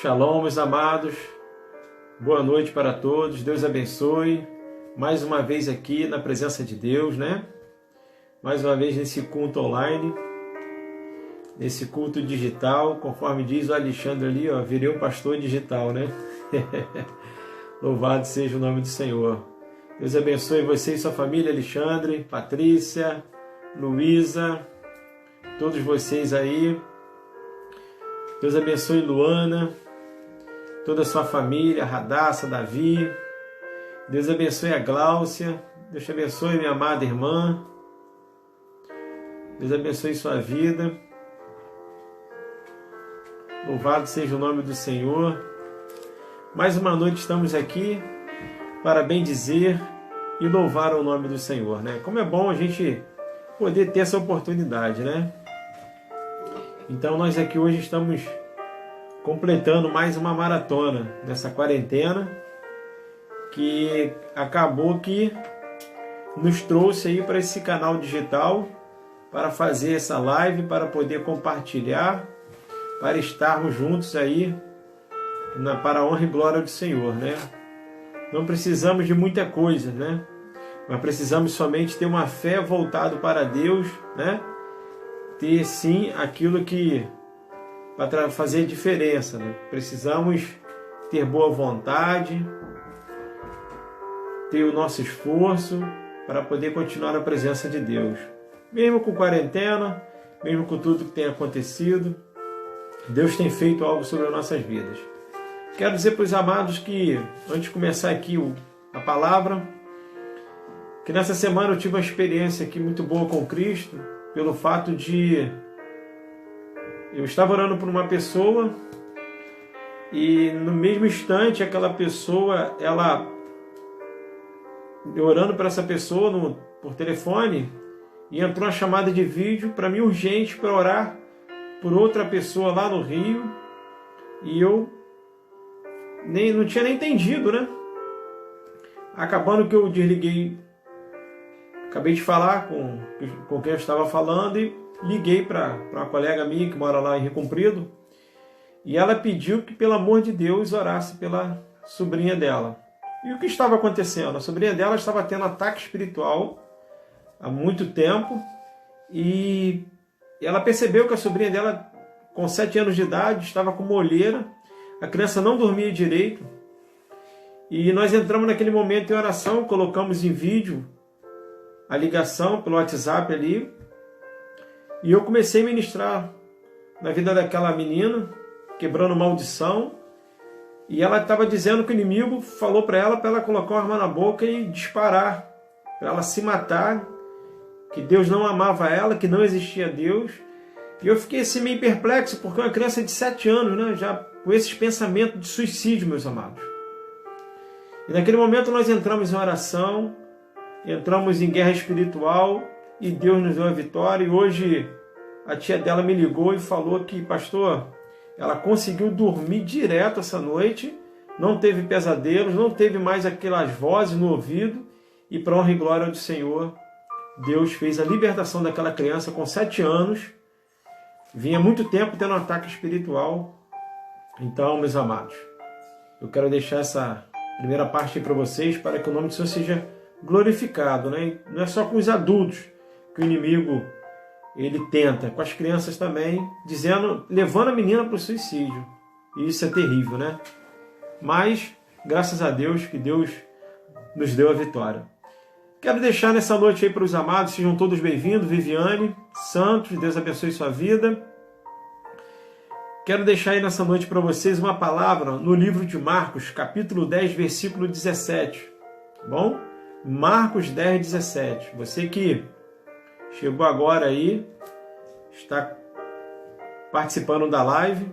Shalom, meus amados. Boa noite para todos. Deus abençoe. Mais uma vez aqui na presença de Deus, né? Mais uma vez nesse culto online, nesse culto digital, conforme diz o Alexandre ali, ó, virei um pastor digital, né? Louvado seja o nome do Senhor. Deus abençoe você e sua família, Alexandre, Patrícia, Luísa, todos vocês aí. Deus abençoe Luana, toda a sua família, Radassa, Davi. Deus abençoe a Gláucia. Deus te abençoe, minha amada irmã. Deus abençoe sua vida. Louvado seja o nome do Senhor. Mais uma noite estamos aqui para bendizer e louvar o nome do Senhor, né? Como é bom a gente poder ter essa oportunidade, né? Então nós aqui hoje estamos completando mais uma maratona nessa quarentena que acabou que nos trouxe aí para esse canal digital para fazer essa live, para poder compartilhar, para estarmos juntos aí para a honra e glória do Senhor, né? Não precisamos de muita coisa, né? Mas precisamos somente ter uma fé voltada para Deus, né? Ter sim aquilo que para fazer diferença, né? Precisamos ter boa vontade, ter o nosso esforço para poder continuar na presença de Deus. Mesmo com quarentena, mesmo com tudo que tem acontecido, Deus tem feito algo sobre as nossas vidas. Quero dizer para os amados que, antes de começar aqui a palavra, que nessa semana eu tive uma experiência aqui muito boa com Cristo, pelo fato de eu estava orando por uma pessoa e no mesmo instante aquela pessoa, eu orando para essa pessoa por telefone, e entrou uma chamada de vídeo para mim urgente para orar por outra pessoa lá no Rio, e eu não tinha nem entendido, né? Acabando que eu desliguei, acabei de falar com quem eu estava falando e liguei para uma colega minha que mora lá em Rio Comprido, e ela pediu que, pelo amor de Deus, orasse pela sobrinha dela. E o que estava acontecendo? A sobrinha dela estava tendo ataque espiritual há muito tempo, e ela percebeu que a sobrinha dela, com 7 anos de idade, estava com uma olheira, a criança não dormia direito, e nós entramos naquele momento em oração, colocamos em vídeo a ligação pelo WhatsApp ali, e eu comecei a ministrar na vida daquela menina, quebrando maldição, e ela estava dizendo que o inimigo falou para ela colocar uma arma na boca e disparar, para ela se matar, que Deus não amava ela, que não existia Deus. E eu fiquei assim meio perplexo, porque uma criança de 7 anos, né, já com esses pensamentos de suicídio, meus amados. E naquele momento nós entramos em oração, entramos em guerra espiritual, e Deus nos deu a vitória. E hoje a tia dela me ligou e falou que, pastor, ela conseguiu dormir direto essa noite, não teve pesadelos, não teve mais aquelas vozes no ouvido, e para honra e glória do Senhor, Deus fez a libertação daquela criança com 7 anos, vinha muito tempo tendo um ataque espiritual. Então, meus amados, eu quero deixar essa primeira parte para vocês, para que o nome do Senhor seja glorificado, né? Não é só com os adultos que o inimigo ele tenta, com as crianças também, levando a menina para o suicídio. E isso é terrível, né? Mas, graças a Deus, que Deus nos deu a vitória. Quero deixar nessa noite aí para os amados, sejam todos bem-vindos, Viviane, Santos, Deus abençoe sua vida. Quero deixar aí nessa noite para vocês uma palavra no livro de Marcos, capítulo 10, versículo 17. Tá bom? Marcos 10, 17. Você que chegou agora aí, está participando da live.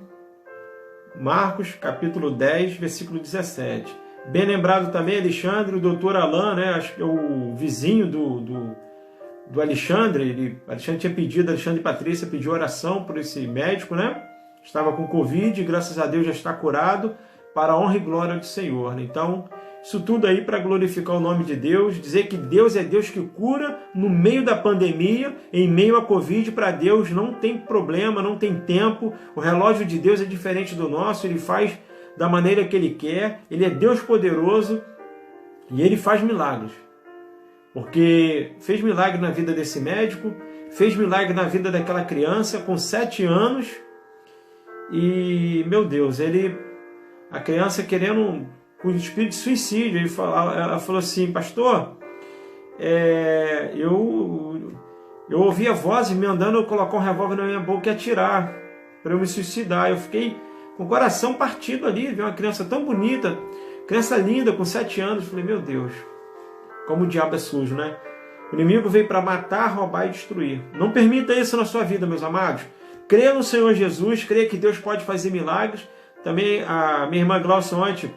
Marcos, capítulo 10, versículo 17. Bem lembrado também, Alexandre, o doutor Alain, né? Acho que é o vizinho do Alexandre. Alexandre tinha pedido, Alexandre e Patrícia pediu oração por esse médico, né? Estava com Covid, graças a Deus já está curado, para a honra e glória do Senhor, né? Então, Isso tudo aí para glorificar o nome de Deus, dizer que Deus é Deus que cura no meio da pandemia, em meio à Covid. Para Deus não tem problema, não tem tempo. O relógio de Deus é diferente do nosso, Ele faz da maneira que Ele quer. Ele é Deus poderoso e Ele faz milagres. Porque fez milagre na vida desse médico, fez milagre na vida daquela criança com 7 anos. E, meu Deus, a criança querendo... com espírito de suicídio, ela falou assim: pastor, eu ouvia vozes me mandando colocar um revólver na minha boca e atirar, para eu me suicidar. Eu fiquei com o coração partido ali, vi uma criança tão bonita, criança linda, com 7 anos. Eu falei: meu Deus, como o diabo é sujo, né? O inimigo veio para matar, roubar e destruir. Não permita isso na sua vida, meus amados. Creia no Senhor Jesus, creia que Deus pode fazer milagres. Também a minha irmã Glaucia ontem,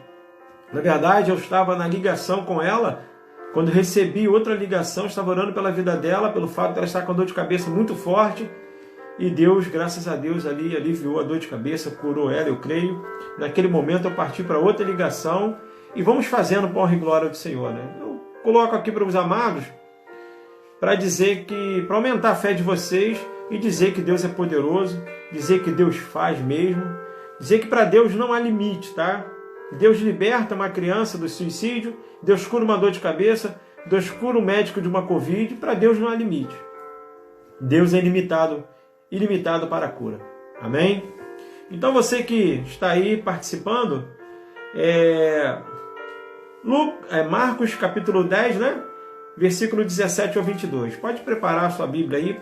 na verdade, eu estava na ligação com ela, quando recebi outra ligação, estava orando pela vida dela, pelo fato de ela estar com dor de cabeça muito forte, e Deus, graças a Deus, ali aliviou a dor de cabeça, curou ela, eu creio. Naquele momento eu parti para outra ligação, e vamos fazendo por honra e glória do Senhor, né? Eu coloco aqui para os amados, para dizer que, para aumentar a fé de vocês, e dizer que Deus é poderoso, dizer que Deus faz mesmo, dizer que para Deus não há limite, tá? Deus liberta uma criança do suicídio, Deus cura uma dor de cabeça, Deus cura um médico de uma Covid. Para Deus não há limite. Deus é ilimitado para a cura. Amém? Então você que está aí participando, Marcos capítulo 10, né? Versículo 17 ao 22. Pode preparar a sua Bíblia aí,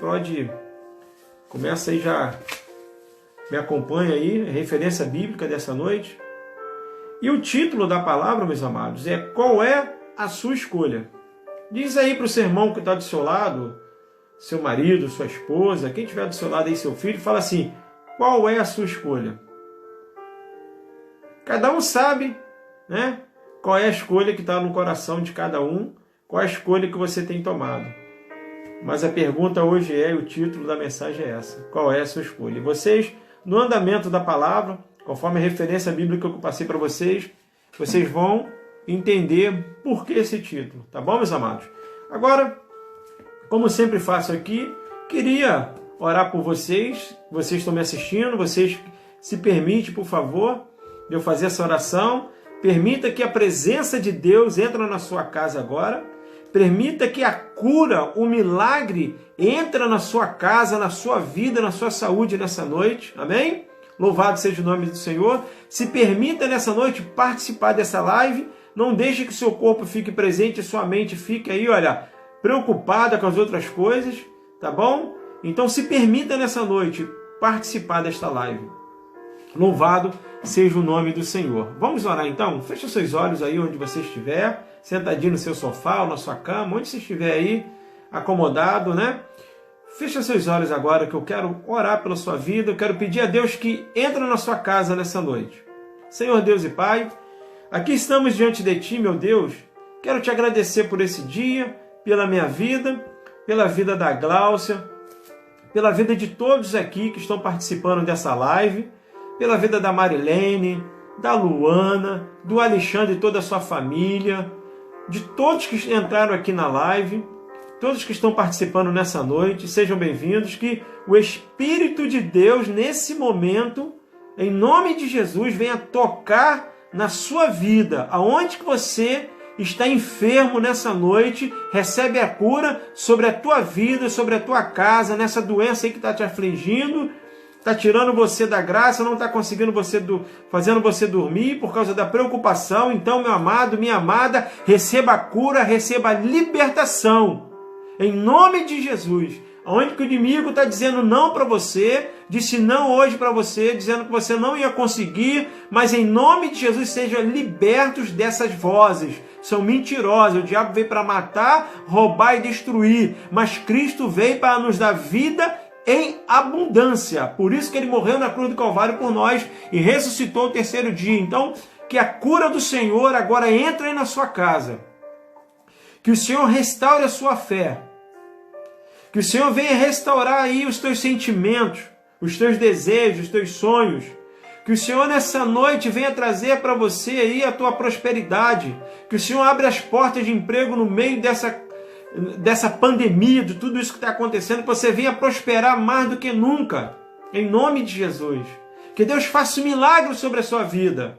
começa aí já, me acompanha aí, referência bíblica dessa noite. E o título da palavra, meus amados, é: qual é a sua escolha? Diz aí para o seu irmão que está do seu lado, seu marido, sua esposa, quem estiver do seu lado aí, seu filho, fala assim: qual é a sua escolha? Cada um sabe, né? Qual é a escolha que está no coração de cada um, qual é a escolha que você tem tomado. Mas a pergunta hoje e o título da mensagem é essa: qual é a sua escolha? E vocês, no andamento da palavra, conforme a referência bíblica que eu passei para vocês, vocês vão entender por que esse título. Tá bom, meus amados? Agora, como sempre faço aqui, queria orar por vocês. Vocês estão me assistindo, vocês se permitem, por favor, de eu fazer essa oração. Permita que a presença de Deus entre na sua casa agora. Permita que a cura, o milagre, entre na sua casa, na sua vida, na sua saúde nessa noite. Amém? Louvado seja o nome do Senhor. Se permita nessa noite participar dessa live. Não deixe que seu corpo fique presente e sua mente fique aí, olha, preocupada com as outras coisas, tá bom? Então se permita nessa noite participar desta live. Louvado seja o nome do Senhor. Vamos orar então? Feche seus olhos aí onde você estiver, sentadinho no seu sofá ou na sua cama, onde você estiver aí, acomodado, né? Feche seus olhos agora que eu quero orar pela sua vida, eu quero pedir a Deus que entre na sua casa nessa noite. Senhor Deus e Pai, aqui estamos diante de Ti, meu Deus. Quero Te agradecer por esse dia, pela minha vida, pela vida da Glaucia, pela vida de todos aqui que estão participando dessa live, pela vida da Marilene, da Luana, do Alexandre e toda a sua família, de todos que entraram aqui na live, todos que estão participando nessa noite, sejam bem-vindos, que o Espírito de Deus, nesse momento, em nome de Jesus, venha tocar na sua vida, aonde que você está enfermo nessa noite, recebe a cura sobre a tua vida, sobre a tua casa, nessa doença aí que está te afligindo, está tirando você da graça, não está conseguindo fazendo você dormir por causa da preocupação. Então, meu amado, minha amada, receba a cura, receba a libertação. Em nome de Jesus, onde que o inimigo está dizendo não para você, disse não hoje para você, dizendo que você não ia conseguir, mas em nome de Jesus sejam libertos dessas vozes. São mentirosas, o diabo veio para matar, roubar e destruir, mas Cristo veio para nos dar vida em abundância. Por isso que Ele morreu na cruz do Calvário por nós e ressuscitou o terceiro dia. Então, que a cura do Senhor agora entre aí na sua casa. Que o Senhor restaure a sua fé. Que o Senhor venha restaurar aí os teus sentimentos, os teus desejos, os teus sonhos. Que o Senhor nessa noite venha trazer para você aí a tua prosperidade. Que o Senhor abra as portas de emprego no meio dessa pandemia, de tudo isso que está acontecendo, que você venha prosperar mais do que nunca. Em nome de Jesus. Que Deus faça um milagre sobre a sua vida.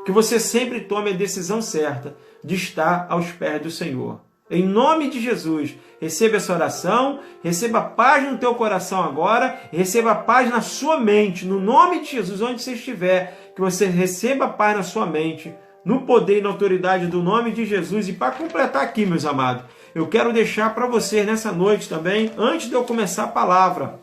Que você sempre tome a decisão certa de estar aos pés do Senhor. Em nome de Jesus, receba essa oração, receba paz no teu coração agora, receba paz na sua mente, no nome de Jesus, onde você estiver, que você receba paz na sua mente, no poder e na autoridade do nome de Jesus. E para completar aqui, meus amados, eu quero deixar para vocês nessa noite também, antes de eu começar a palavra,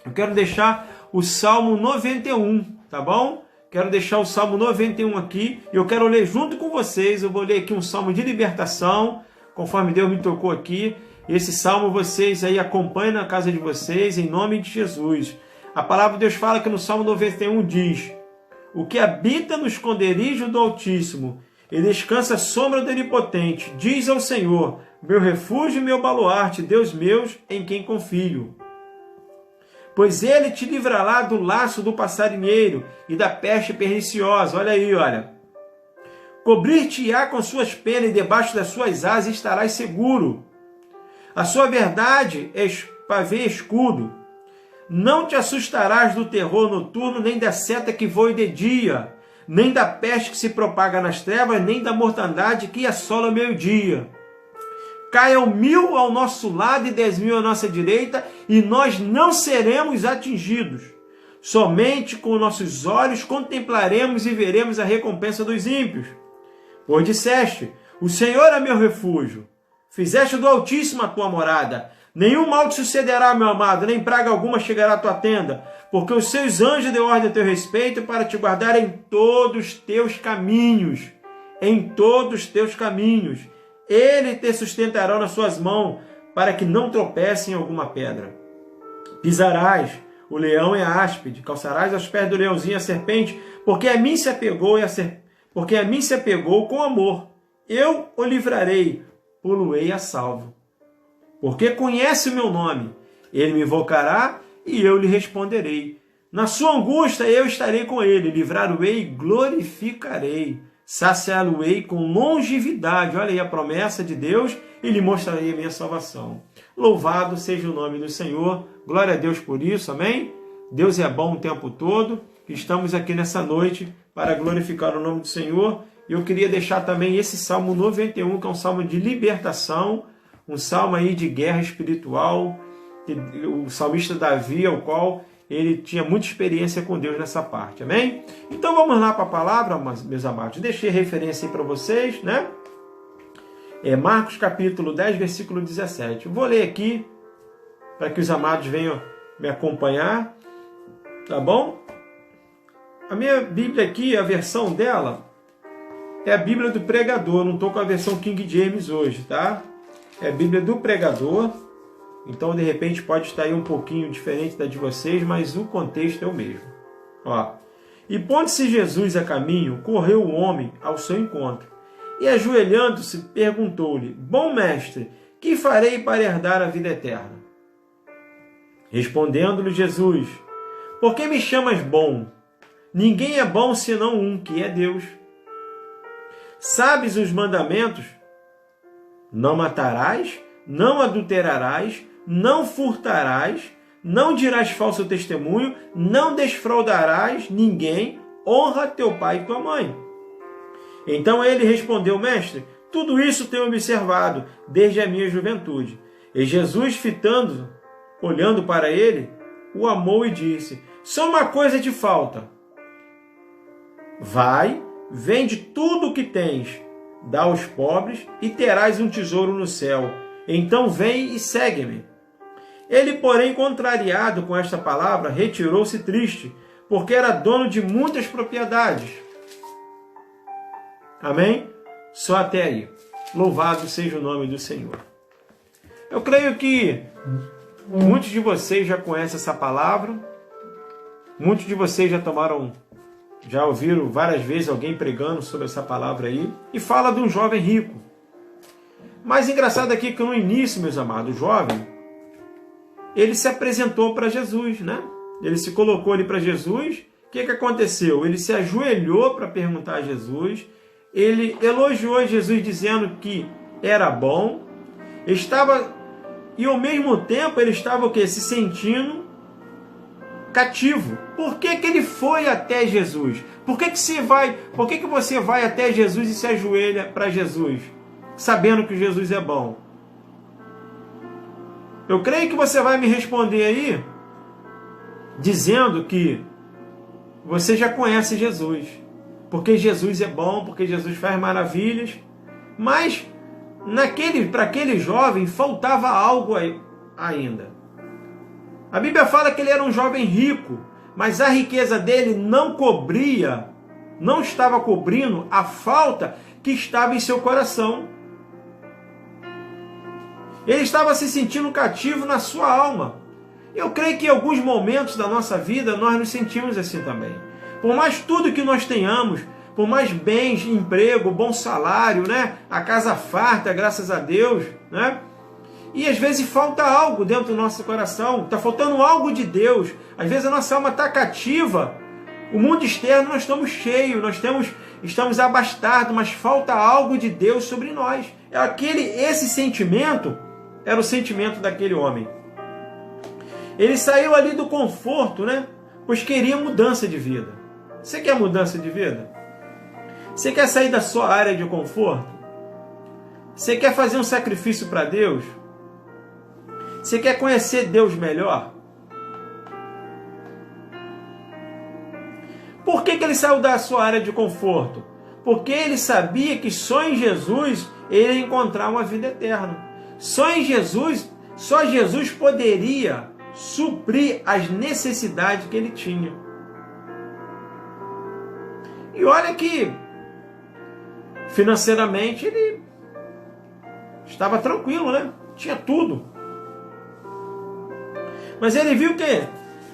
eu quero deixar o Salmo 91, tá bom? Quero deixar o Salmo 91 aqui, e eu quero ler junto com vocês. Eu vou ler aqui um Salmo de libertação, conforme Deus me tocou aqui. Esse Salmo vocês aí acompanhem na casa de vocês, em nome de Jesus. A palavra de Deus fala que no Salmo 91 diz: o que habita no esconderijo do Altíssimo e descansa à sombra do Onipotente, diz ao Senhor, meu refúgio e meu baluarte, Deus meu, em quem confio. Pois ele te livrará do laço do passarinheiro e da peste perniciosa. Olha aí, olha. Cobrir-te-á com suas penas e debaixo das suas asas estarás seguro. A sua verdade é pavê e escudo. Não te assustarás do terror noturno, nem da seta que voe de dia, nem da peste que se propaga nas trevas, nem da mortandade que assola o meio-dia. Caiam 1000 ao nosso lado e 10.000 à nossa direita, e nós não seremos atingidos. Somente com nossos olhos contemplaremos e veremos a recompensa dos ímpios. Pois disseste, o Senhor é meu refúgio. Fizeste do Altíssimo a tua morada. Nenhum mal te sucederá, meu amado, nem praga alguma chegará à tua tenda, porque os seus anjos deu ordem a teu respeito para te guardar em todos os teus caminhos. Em todos os teus caminhos. Ele te sustentará nas suas mãos, para que não tropece em alguma pedra. Pisarás o leão e a áspide, calçarás aos pés do leãozinho a serpente, porque a mim se apegou com amor. Eu o livrarei, pô-lo-ei a salvo. Porque conhece o meu nome, ele me invocará e eu lhe responderei. Na sua angústia eu estarei com ele, livrá-lo-ei e glorificarei. Saciá-lo-ei com longevidade. Olha aí a promessa de Deus, e lhe mostrarei a minha salvação. Louvado seja o nome do Senhor. Glória a Deus por isso, amém? Deus é bom o tempo todo. Estamos aqui nessa noite para glorificar o nome do Senhor. E eu queria deixar também esse Salmo 91, que é um salmo de libertação, um salmo aí de guerra espiritual, o salmista Davi, ao qual ele tinha muita experiência com Deus nessa parte, amém? Então vamos lá para a palavra, meus amados. Deixei referência aí para vocês, né? É Marcos capítulo 10, versículo 17. Eu vou ler aqui para que os amados venham me acompanhar, tá bom? A minha Bíblia aqui, a versão dela, é a Bíblia do Pregador. Não estou com a versão King James hoje, tá? É a Bíblia do Pregador. Então, de repente, pode estar aí um pouquinho diferente da de vocês, mas o contexto é o mesmo. Ó. E pondo-se Jesus a caminho, correu o homem ao seu encontro. E, ajoelhando-se, perguntou-lhe, bom mestre, que farei para herdar a vida eterna? Respondendo-lhe Jesus, por que me chamas bom? Ninguém é bom senão um, que é Deus. Sabes os mandamentos? Não matarás, não adulterarás, não furtarás, não dirás falso testemunho, não defraudarás ninguém, honra teu pai e tua mãe. Então ele respondeu, mestre, tudo isso tenho observado desde a minha juventude. E Jesus, fitando, olhando para ele, o amou e disse, só uma coisa te falta. Vai, vende tudo o que tens, dá aos pobres e terás um tesouro no céu. Então vem e segue-me. Ele, porém, contrariado com esta palavra, retirou-se triste, porque era dono de muitas propriedades. Amém? Só até aí. Louvado seja o nome do Senhor. Eu creio que muitos de vocês já conhecem essa palavra. Muitos de vocês já ouviram várias vezes alguém pregando sobre essa palavra aí. E fala de um jovem rico. Mas engraçado aqui que no início, meus amados, o jovem, ele se apresentou para Jesus, né? Ele se colocou ali para Jesus O que aconteceu? Ele se ajoelhou para perguntar a Jesus, ele elogiou Jesus dizendo que era bom, e ao mesmo tempo ele estava o quê? Se sentindo cativo. Por que ele foi até Jesus? Por que você vai até Jesus e se ajoelha para Jesus, sabendo que Jesus é bom? Eu creio que você vai me responder aí, dizendo que você já conhece Jesus, porque Jesus é bom, porque Jesus faz maravilhas, mas para aquele jovem faltava algo ainda. A Bíblia fala que ele era um jovem rico, mas a riqueza dele não estava cobrindo a falta que estava em seu coração. Ele estava se sentindo cativo na sua alma. Eu creio que em alguns momentos da nossa vida nós nos sentimos assim também. Por mais tudo que nós tenhamos, por mais bens, emprego, bom salário, né? A casa farta, graças a Deus, né? E às vezes falta algo dentro do nosso coração, está faltando algo de Deus. Às vezes a nossa alma está cativa. O mundo externo nós estamos cheios, estamos abastados, mas falta algo de Deus sobre nós. Esse sentimento era o sentimento daquele homem. Ele saiu ali do conforto, né? Pois queria mudança de vida. Você quer mudança de vida? Você quer sair da sua área de conforto? Você quer fazer um sacrifício para Deus? Você quer conhecer Deus melhor? Por que ele saiu da sua área de conforto? Porque ele sabia que só em Jesus ele ia encontrar uma vida eterna. Só Jesus poderia suprir as necessidades que ele tinha. E olha que financeiramente ele estava tranquilo, né? Tinha tudo. Mas ele viu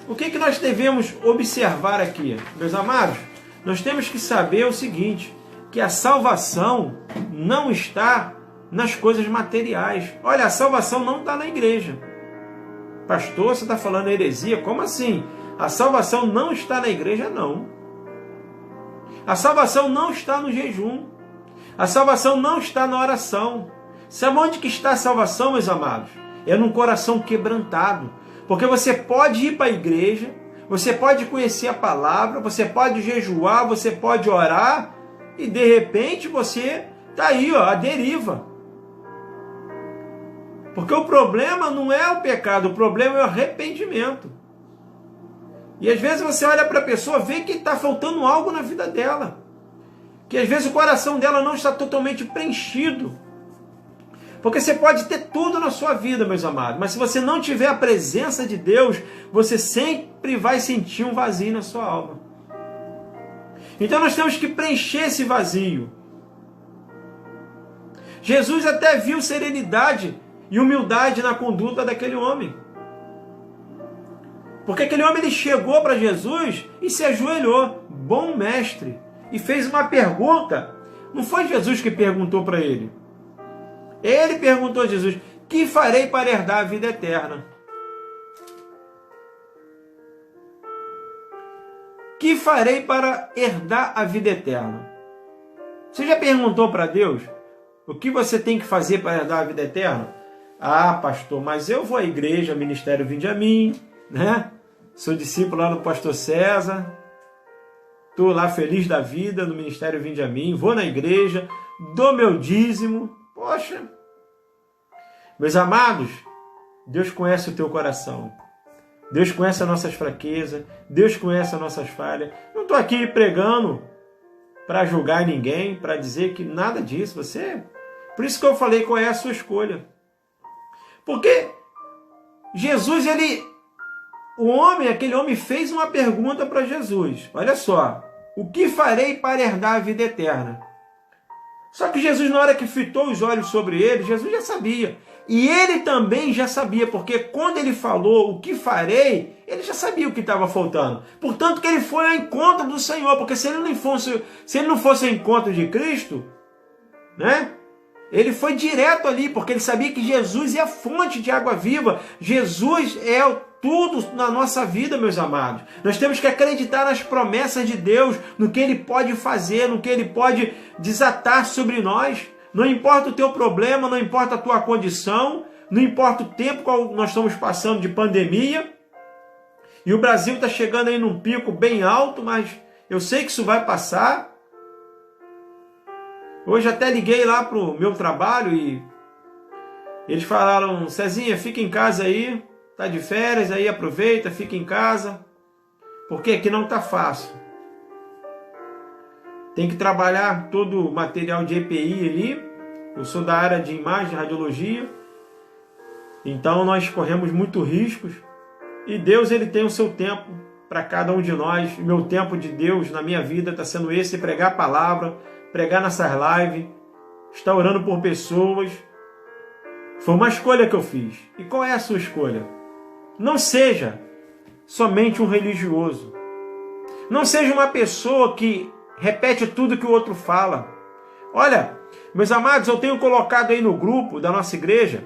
o que nós devemos observar aqui, meus amados? Nós temos que saber o seguinte, que a salvação não está nas coisas materiais. Olha, a salvação não está na igreja. Pastor, você está falando heresia? Como assim? A salvação não está na igreja, não. A salvação não está no jejum. A salvação não está na oração. Sabe onde que está a salvação, meus amados? É num coração quebrantado. Porque você pode ir para a igreja, você pode conhecer a palavra, você pode jejuar, você pode orar, e de repente você está aí, ó, à deriva. Porque o problema não é o pecado, o problema é o arrependimento. E às vezes você olha para a pessoa, vê que está faltando algo na vida dela. Que às vezes o coração dela não está totalmente preenchido. Porque você pode ter tudo na sua vida, meus amados, mas se você não tiver a presença de Deus, você sempre vai sentir um vazio na sua alma. Então nós temos que preencher esse vazio. Jesus até viu serenidade e humildade na conduta daquele homem. Porque aquele homem ele chegou para Jesus e se ajoelhou, bom mestre, e fez uma pergunta. Não foi Jesus que perguntou para ele. Ele perguntou a Jesus, que farei para herdar a vida eterna? Que farei para herdar a vida eterna? Você já perguntou para Deus o que você tem que fazer para herdar a vida eterna? Ah, pastor, mas eu vou à igreja, Ministério Vinde a Mim, né? Sou discípulo lá no pastor César, estou lá feliz da vida no Ministério Vinde a Mim, vou na igreja, dou meu dízimo. Poxa, meus amados, Deus conhece o teu coração. Deus conhece as nossas fraquezas. Deus conhece as nossas falhas. Não estou aqui pregando para julgar ninguém, para dizer que nada disso. Por isso que eu falei qual é a sua escolha. Porque Jesus, aquele homem fez uma pergunta para Jesus. Olha só, o que farei para herdar a vida eterna? Só que Jesus, na hora que fitou os olhos sobre ele, Jesus já sabia. E ele também já sabia, porque quando ele falou o que farei, ele já sabia o que estava faltando. Portanto, que ele foi ao encontro do Senhor, porque se ele não fosse ao encontro de Cristo, né? Ele foi direto ali, porque ele sabia que Jesus é a fonte de água viva. Jesus é tudo na nossa vida, meus amados. Nós temos que acreditar nas promessas de Deus, no que Ele pode fazer, no que Ele pode desatar sobre nós. Não importa o teu problema, não importa a tua condição, não importa o tempo que nós estamos passando de pandemia. E o Brasil está chegando aí num pico bem alto, mas eu sei que isso vai passar. Hoje até liguei lá para o meu trabalho e eles falaram: Cezinha, fica em casa aí, tá de férias, aí aproveita, fica em casa, porque aqui não tá fácil. Tem que trabalhar todo o material de EPI ali. Eu sou da área de imagem, de radiologia, então nós corremos muito riscos. E Deus, Ele tem o seu tempo para cada um de nós. O meu tempo de Deus na minha vida está sendo esse: pregar a palavra, pregar nessas lives, estar orando por pessoas. Foi uma escolha que eu fiz. E qual é a sua escolha? Não seja somente um religioso. Não seja uma pessoa que repete tudo que o outro fala. Olha, meus amados, eu tenho colocado aí no grupo da nossa igreja,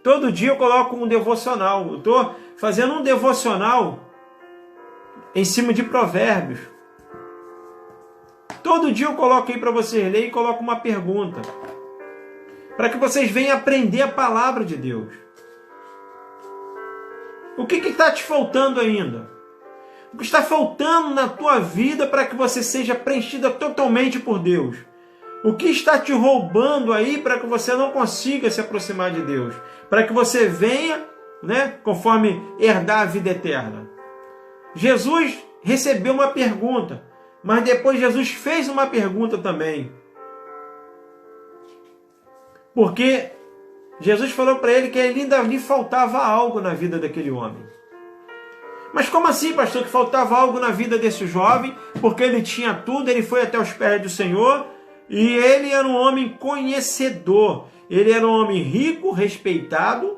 todo dia eu coloco um devocional. Eu estou fazendo um devocional em cima de Provérbios. Todo dia eu coloco aí para vocês lerem e coloco uma pergunta, para que vocês venham aprender a palavra de Deus. O que está te faltando ainda? O que está faltando na tua vida para que você seja preenchida totalmente por Deus? O que está te roubando aí para que você não consiga se aproximar de Deus? Para que você venha, conforme herdar a vida eterna. Jesus recebeu uma pergunta, mas depois Jesus fez uma pergunta também. Porque Jesus falou para ele que ainda lhe faltava algo na vida daquele homem. Mas como assim, pastor, que faltava algo na vida desse jovem? Porque ele tinha tudo, ele foi até os pés do Senhor e ele era um homem conhecedor. Ele era um homem rico, respeitado,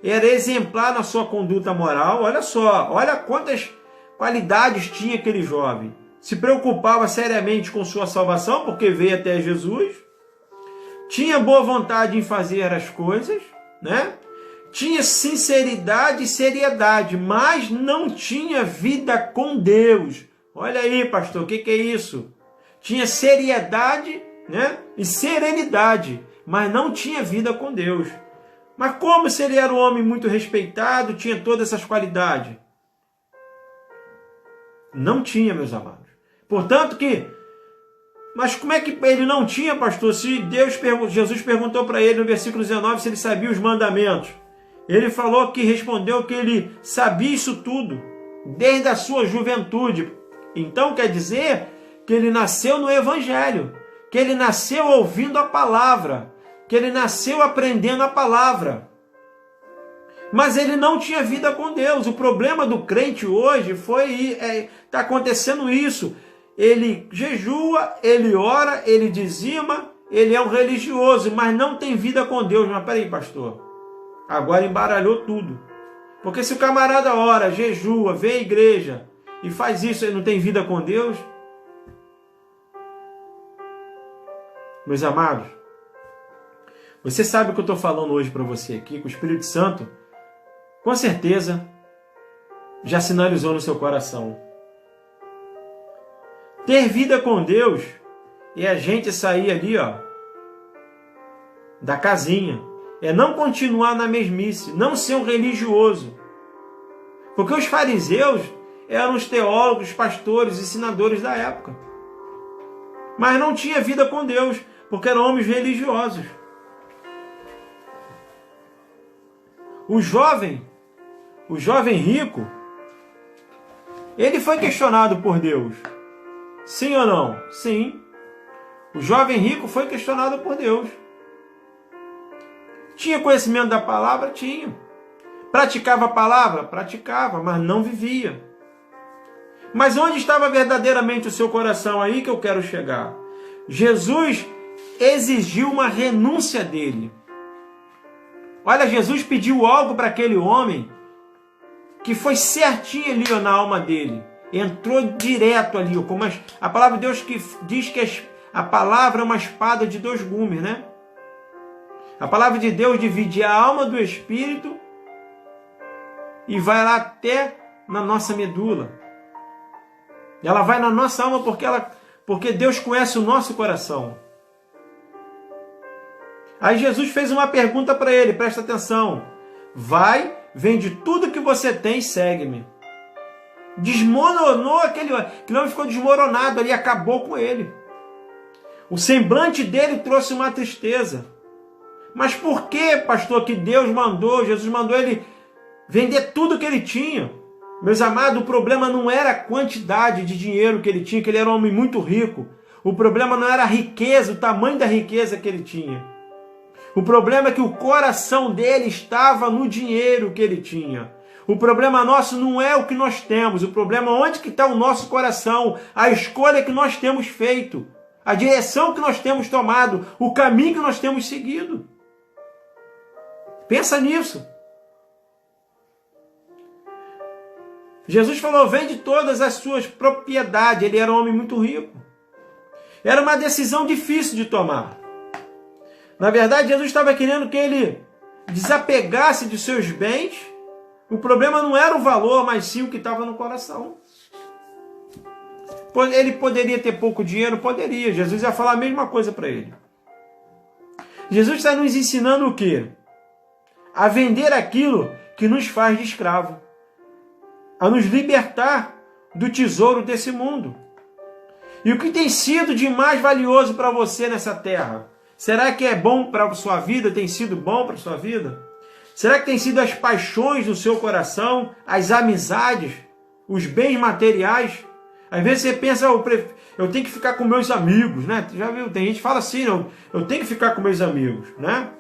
era exemplar na sua conduta moral. Olha só, olha quantas qualidades tinha aquele jovem. Se preocupava seriamente com sua salvação, porque veio até Jesus. Tinha boa vontade em fazer as coisas, Tinha sinceridade e seriedade, mas não tinha vida com Deus. Olha aí, pastor, o que é isso? Tinha seriedade, e serenidade, mas não tinha vida com Deus. Mas como se ele era um homem muito respeitado, tinha todas essas qualidades? Não tinha, meus amados. Portanto mas como é que ele não tinha, pastor? Se Jesus perguntou para ele no versículo 19 se ele sabia os mandamentos. Ele respondeu que ele sabia isso tudo, desde a sua juventude. Então quer dizer que ele nasceu no Evangelho, que ele nasceu ouvindo a palavra, que ele nasceu aprendendo a palavra. Mas ele não tinha vida com Deus. O problema do crente hoje está acontecendo isso. Ele jejua, ele ora, ele dizima, ele é um religioso, mas não tem vida com Deus. Mas peraí, pastor, agora embaralhou tudo. Porque se o camarada ora, jejua, vê a igreja e faz isso, ele não tem vida com Deus? Meus amados, você sabe o que eu estou falando hoje para você aqui, que o Espírito Santo, com certeza, já sinalizou no seu coração. Ter vida com Deus é a gente sair ali, da casinha. É não continuar na mesmice, não ser um religioso. Porque os fariseus eram os teólogos, pastores, ensinadores da época. Mas não tinha vida com Deus, porque eram homens religiosos. O jovem rico, ele foi questionado por Deus. Sim ou não? Sim. O jovem rico foi questionado por Deus. Tinha conhecimento da palavra? Tinha. Praticava a palavra? Praticava, mas não vivia. Mas onde estava verdadeiramente o seu coração? Aí que eu quero chegar. Jesus exigiu uma renúncia dele. Olha, Jesus pediu algo para aquele homem que foi certinho ali na alma dele. Entrou direto ali. Como a palavra de Deus que diz que a palavra é uma espada de dois gumes, A palavra de Deus divide a alma do espírito e vai lá até na nossa medula. Ela vai na nossa alma porque Deus conhece o nosso coração. Aí Jesus fez uma pergunta para ele, presta atenção. Vai, vende tudo que você tem e segue-me. Desmoronou aquele homem, ficou desmoronado ali, acabou com ele. O semblante dele trouxe uma tristeza. Mas por que, pastor, que Jesus mandou ele vender tudo que ele tinha? Meus amados, o problema não era a quantidade de dinheiro que ele tinha, que ele era um homem muito rico. O problema não era a riqueza, o tamanho da riqueza que ele tinha. O problema é que o coração dele estava no dinheiro que ele tinha. O problema nosso não é o que nós temos, o problema é onde que está o nosso coração, a escolha que nós temos feito, a direção que nós temos tomado, o caminho que nós temos seguido. Pensa nisso. Jesus falou, vende todas as suas propriedades. Ele era um homem muito rico. Era uma decisão difícil de tomar. Na verdade, Jesus estava querendo que ele desapegasse de seus bens. O problema não era o valor, mas sim o que estava no coração. Ele poderia ter pouco dinheiro? Poderia. Jesus ia falar a mesma coisa para ele. Jesus está nos ensinando o quê? A vender aquilo que nos faz de escravo. A nos libertar do tesouro desse mundo. E o que tem sido de mais valioso para você nessa terra? Será que é bom para a sua vida? Tem sido bom para a sua vida? Será que tem sido as paixões do seu coração, as amizades, os bens materiais? Às vezes você pensa, eu tenho que ficar com meus amigos, né? Já viu? Tem gente que fala assim, não, eu tenho que ficar com meus amigos, né?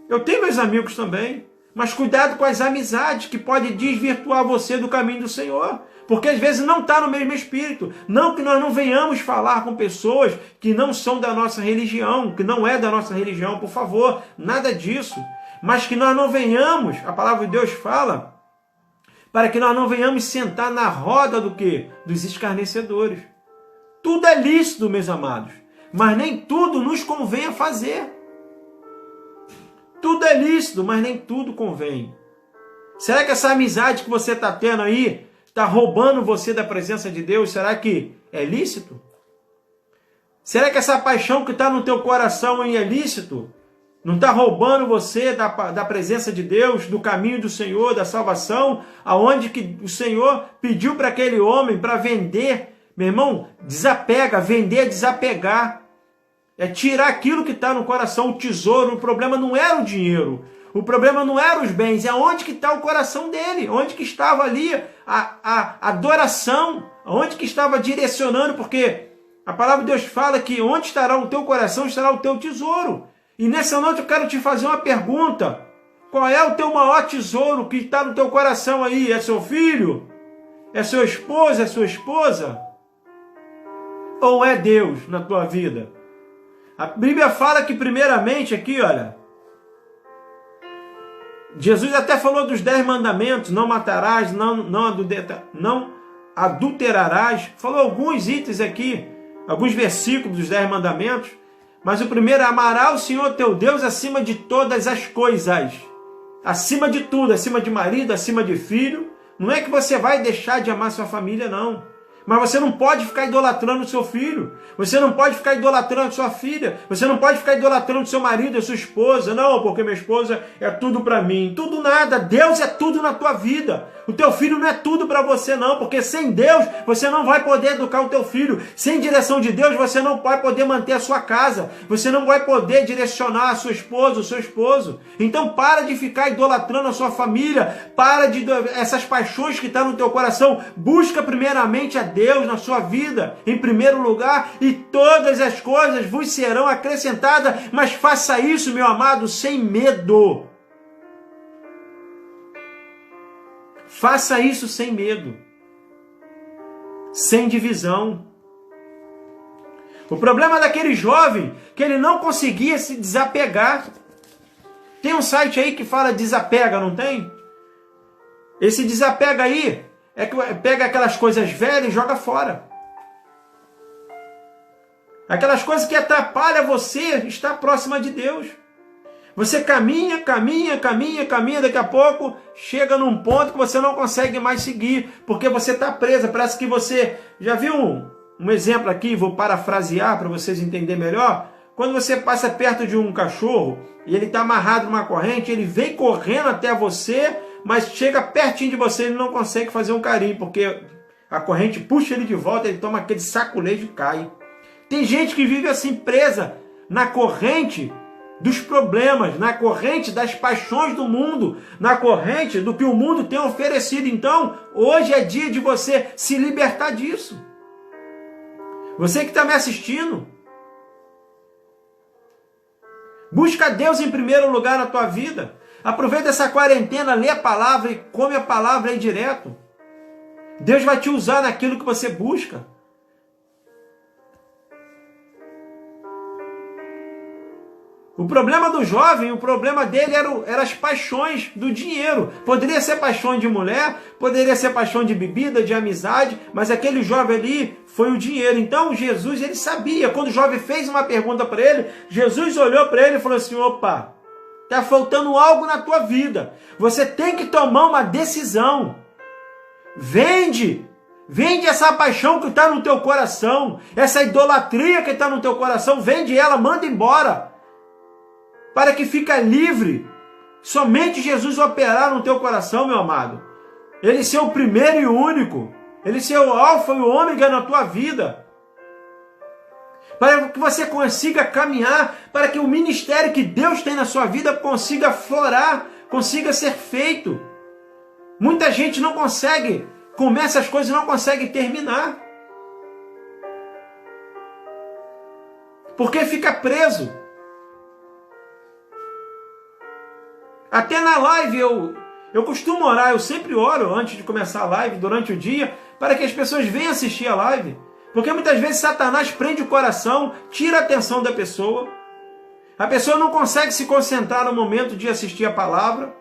Eu tenho meus amigos também. Mas cuidado com as amizades que podem desvirtuar você do caminho do Senhor. Porque às vezes não está no mesmo espírito. Não que nós não venhamos falar com pessoas que não são da nossa religião, que não é da nossa religião, por favor. Nada disso. Mas que nós não venhamos, a palavra de Deus fala, para que nós não venhamos sentar na roda do quê? Dos escarnecedores. Tudo é lícito, meus amados. Mas nem tudo nos convém a fazer. Tudo é lícito, mas nem tudo convém. Será que essa amizade que você está tendo aí está roubando você da presença de Deus? Será que é lícito? Será que essa paixão que está no teu coração aí é lícito? Não está roubando você da presença de Deus, do caminho do Senhor, da salvação, aonde que o Senhor pediu para aquele homem para vender? Meu irmão, desapega, vender é desapegar. É tirar aquilo que está no coração, o tesouro. O problema não era o dinheiro. O problema não era os bens. É onde que está o coração dele. Onde que estava ali a adoração. Onde que estava direcionando. Porque a palavra de Deus fala que onde estará o teu coração, estará o teu tesouro. E nessa noite eu quero te fazer uma pergunta. Qual é o teu maior tesouro que está no teu coração aí? É seu filho? É seu esposo? É sua esposa? Ou é Deus na tua vida? A Bíblia fala que primeiramente aqui, olha, Jesus até falou dos 10 mandamentos, não matarás, não adulterarás, falou alguns itens aqui, alguns versículos dos 10 mandamentos, mas o primeiro é amará o Senhor teu Deus acima de todas as coisas, acima de tudo, acima de marido, acima de filho. Não é que você vai deixar de amar sua família, não. Mas você não pode ficar idolatrando o seu filho. Você não pode ficar idolatrando a sua filha. Você não pode ficar idolatrando o seu marido, a sua esposa. Não, porque minha esposa é tudo para mim. Tudo nada. Deus é tudo na tua vida. O teu filho não é tudo para você não. Porque sem Deus você não vai poder educar o teu filho. Sem direção de Deus você não vai poder manter a sua casa. Você não vai poder direcionar a sua esposa, o seu esposo. Então para de ficar idolatrando a sua família. Para de essas paixões que estão no teu coração. Busca primeiramente a Deus na sua vida, em primeiro lugar, e todas as coisas vos serão acrescentadas, mas faça isso, meu amado, sem medo. Faça isso sem medo, sem divisão. O problema daquele jovem, que ele não conseguia se desapegar. Tem um site aí que fala desapega, não tem? Esse desapega aí, é que pega aquelas coisas velhas e joga fora. Aquelas coisas que atrapalham você estar próxima de Deus. Você caminha, daqui a pouco chega num ponto que você não consegue mais seguir, porque você está presa. Parece que você... Já viu um exemplo aqui, vou parafrasear para vocês entenderem melhor. Quando você passa perto de um cachorro e ele está amarrado numa corrente, ele vem correndo até você, mas chega pertinho de você, ele não consegue fazer um carinho, porque a corrente puxa ele de volta, ele toma aquele saculejo e cai. Tem gente que vive assim, presa na corrente dos problemas, na corrente das paixões do mundo, na corrente do que o mundo tem oferecido. Então, hoje é dia de você se libertar disso. Você que está me assistindo, busca Deus em primeiro lugar na tua vida. Aproveita essa quarentena, lê a palavra e come a palavra aí direto. Deus vai te usar naquilo que você busca. O problema do jovem, o problema dele era as paixões do dinheiro. Poderia ser paixão de mulher, poderia ser paixão de bebida, de amizade, mas aquele jovem ali foi o dinheiro. Então Jesus, ele sabia. Quando o jovem fez uma pergunta para ele, Jesus olhou para ele e falou assim, opa, está faltando algo na tua vida. Você tem que tomar uma decisão. Vende essa paixão que está no teu coração, essa idolatria que está no teu coração, vende ela, manda embora. Para que fica livre. Somente Jesus operar no teu coração, meu amado. Ele ser o primeiro e o único. Ele ser o alfa e o ômega na tua vida. Para que você consiga caminhar, para que o ministério que Deus tem na sua vida consiga florar, consiga ser feito. Muita gente não consegue, começa as coisas e não consegue terminar. Porque fica preso. Até na live eu costumo orar, eu sempre oro antes de começar a live, durante o dia, para que as pessoas venham assistir a live. Porque muitas vezes Satanás prende o coração, tira a atenção da pessoa. A pessoa não consegue se concentrar no momento de assistir a palavra.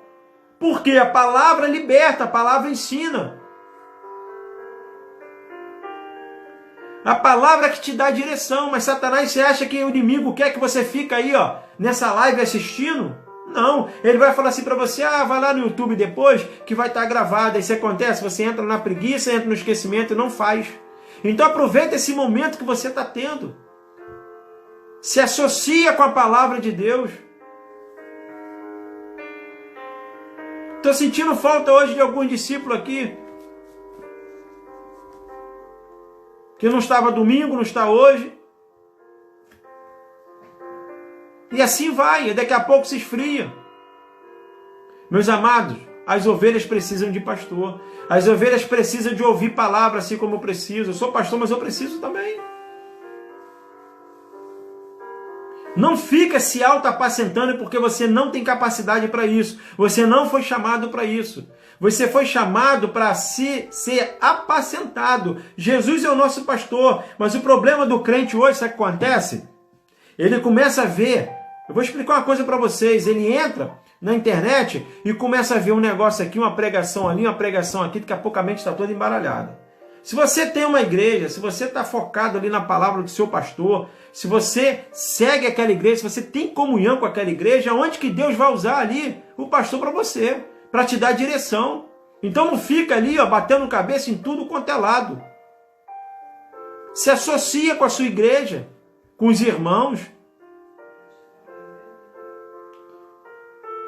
Porque a palavra liberta, a palavra ensina. A palavra que te dá direção, mas Satanás, você acha que o inimigo quer que você fique aí, nessa live assistindo? Não, ele vai falar assim para você, vai lá no YouTube depois, que vai estar gravado. Aí isso acontece, você entra na preguiça, entra no esquecimento e não faz. Então aproveita esse momento que você está tendo. Se associa com a palavra de Deus. Estou sentindo falta hoje de alguns discípulos aqui, que não estava domingo, não está hoje. E assim vai, e daqui a pouco se esfria. Meus amados, as ovelhas precisam de pastor. As ovelhas precisam de ouvir palavra assim como eu preciso. Eu sou pastor, mas eu preciso também. Não fica se auto-apacentando porque você não tem capacidade para isso. Você não foi chamado para isso. Você foi chamado para ser apacentado. Jesus é o nosso pastor. Mas o problema do crente hoje, sabe o que acontece? Ele começa a ver... Eu vou explicar uma coisa para vocês. Ele entra na internet e começa a ver um negócio aqui, uma pregação ali, uma pregação aqui, daqui a pouco a mente está toda embaralhada. Se você tem uma igreja, se você está focado ali na palavra do seu pastor, se você segue aquela igreja, se você tem comunhão com aquela igreja, onde que Deus vai usar ali o pastor para você, para te dar direção. Então não fica ali batendo cabeça em tudo quanto é lado. Se associa com a sua igreja, com os irmãos.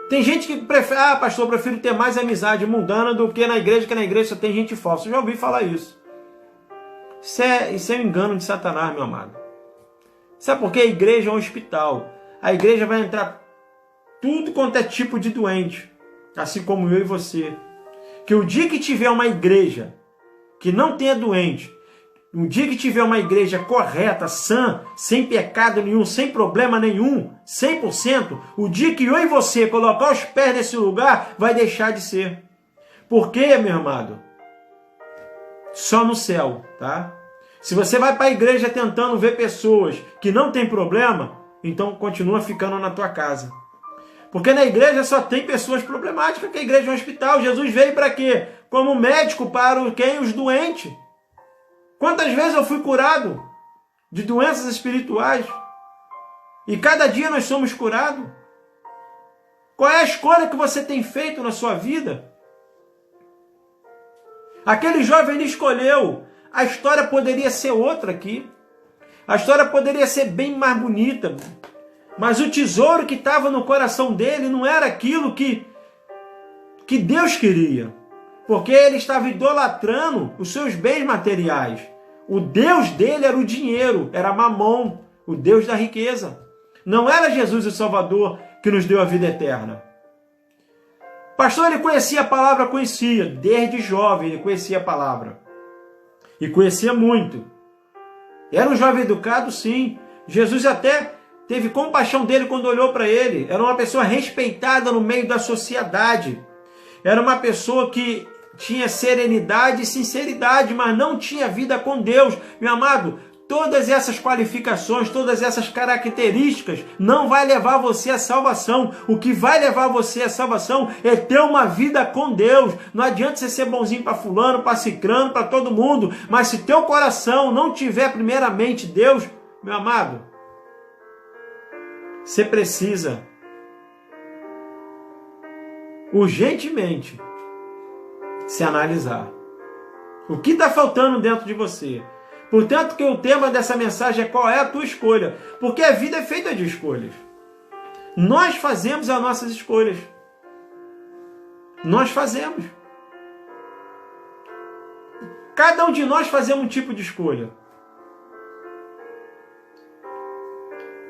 Tem gente que prefere, pastor, eu prefiro ter mais amizade mundana do que na igreja só tem gente falsa. Eu já ouvi falar isso. Isso é um engano de Satanás, meu amado. Sabe por quê? A igreja é um hospital. A igreja vai entrar tudo quanto é tipo de doente, assim como eu e você. Que o dia que tiver uma igreja que não tenha doente, um dia que tiver uma igreja correta, sã, sem pecado nenhum, sem problema nenhum, 100%, o dia que eu e você colocar os pés nesse lugar, vai deixar de ser. Por quê, meu amado? Só no céu, tá? Se você vai para a igreja tentando ver pessoas que não tem problema, então continua ficando na tua casa. Porque na igreja só tem pessoas problemáticas, porque a igreja é um hospital. Jesus veio para quê? Como médico para quem? Os doentes. Quantas vezes eu fui curado de doenças espirituais? E cada dia nós somos curados. Qual é a escolha que você tem feito na sua vida? Aquele jovem ele escolheu. A história poderia ser outra aqui. A história poderia ser bem mais bonita. Mas o tesouro que estava no coração dele não era aquilo que Deus queria. Porque ele estava idolatrando os seus bens materiais. O Deus dele era o dinheiro, era Mamon, o Deus da riqueza. Não era Jesus o Salvador que nos deu a vida eterna. O pastor, ele conhecia a palavra, conhecia. Desde jovem ele conhecia a palavra. E conhecia muito. Era um jovem educado, sim. Jesus até teve compaixão dele quando olhou para ele. Era uma pessoa respeitada no meio da sociedade. Era uma pessoa que tinha serenidade e sinceridade, mas não tinha vida com Deus. Meu amado, todas essas qualificações, todas essas características não vai levar você à salvação. O que vai levar você à salvação é ter uma vida com Deus. Não adianta você ser bonzinho para fulano, para cicrano, para todo mundo, mas se teu coração não tiver primeiramente Deus, meu amado, você precisa urgentemente se analisar. O que está faltando dentro de você? Portanto, que o tema dessa mensagem é qual é a tua escolha. Porque a vida é feita de escolhas. Nós fazemos as nossas escolhas. Nós fazemos. Cada um de nós fazemos um tipo de escolha.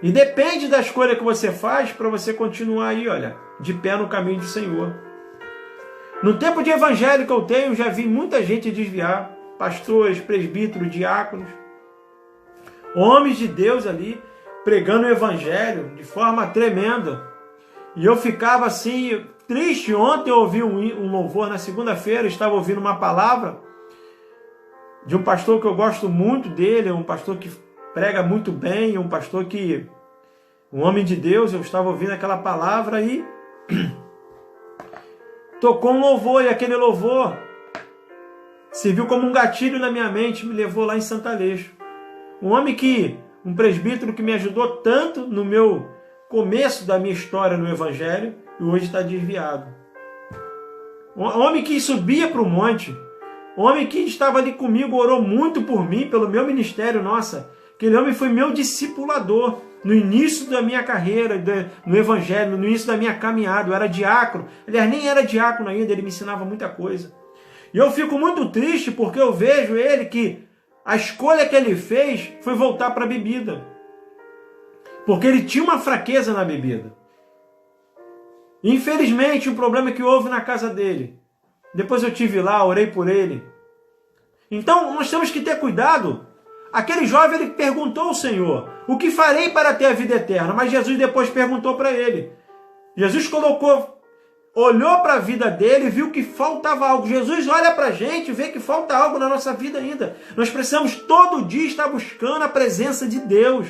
E depende da escolha que você faz para você continuar aí, olha, de pé no caminho do Senhor. No tempo de evangelho que eu tenho, já vi muita gente desviar. Pastores, presbíteros, diáconos, homens de Deus ali, pregando o evangelho de forma tremenda. E eu ficava assim, triste. Ontem eu ouvi um louvor, na segunda-feira, estava ouvindo uma palavra de um pastor que eu gosto muito dele, um pastor que prega muito bem, um homem de Deus. Eu estava ouvindo aquela palavra e tocou um louvor, e aquele louvor serviu como um gatilho na minha mente, me levou lá em Santo Aleixo. Um presbítero que me ajudou tanto no meu começo da minha história no Evangelho, e hoje está desviado. Um homem que subia para o monte, um homem que estava ali comigo, orou muito por mim, pelo meu ministério, nossa. Aquele homem foi meu discipulador no início da minha carreira, no Evangelho, no início da minha caminhada. Eu era diácono, aliás, nem era diácono ainda, ele me ensinava muita coisa. E eu fico muito triste porque eu vejo ele que a escolha que ele fez foi voltar para a bebida. Porque ele tinha uma fraqueza na bebida. Infelizmente, um problema que houve na casa dele. Depois eu estive lá, orei por ele. Então, nós temos que ter cuidado. Aquele jovem, ele perguntou ao Senhor, o que farei para ter a vida eterna? Mas Jesus depois perguntou para ele. Jesus olhou para a vida dele e viu que faltava algo. Jesus olha para a gente e vê que falta algo na nossa vida ainda. Nós precisamos todo dia estar buscando a presença de Deus.